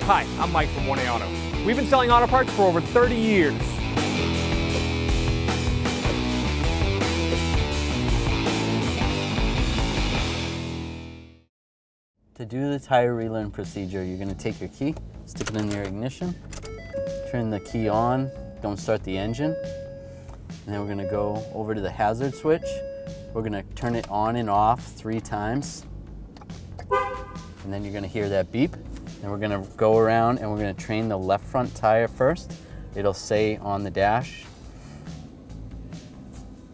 Hi, I'm Mike from 1A Auto. We've been selling auto parts for over 30 years. To do the tire relearn procedure, you're going to take your key, stick it in your ignition, turn the key on, don't start the engine, and then we're going to go over to the hazard switch. We're going to turn it on and off 3 times, and then you're going to hear that beep. And we're going to go around and we're going to train the left front tire first. It'll say on the dash,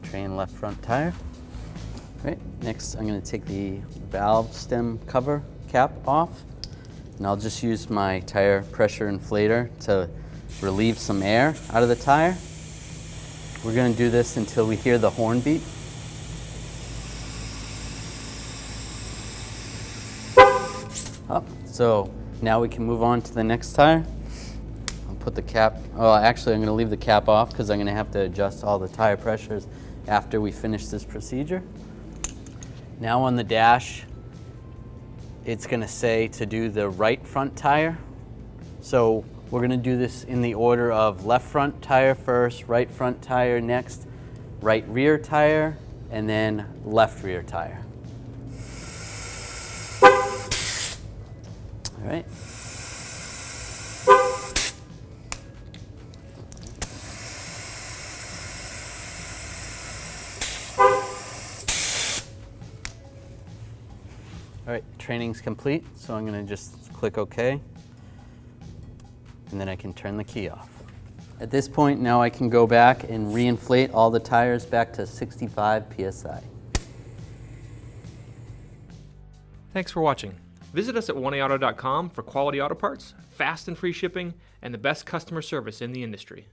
train left front tire. Right. Next, I'm going to take the valve stem cover cap off, and I'll just use my tire pressure inflator to relieve some air out of the tire. We're going to do this until we hear the horn beep. Up. So now we can move on to the next tire. I'll put the cap, well actually I'm going to leave the cap off because I'm going to have to adjust all the tire pressures after we finish this procedure. Now on the dash, it's going to say to do the right front tire. So we're going to do this in the order of left front tire first, right front tire next, right rear tire, and then left rear tire. All right. All right, training's complete, so I'm going to just click OK, and then I can turn the key off. At this point, now I can go back and reinflate all the tires back to 65 psi. Thanks for watching. Visit us at 1AAuto.com for quality auto parts, fast and free shipping, and the best customer service in the industry.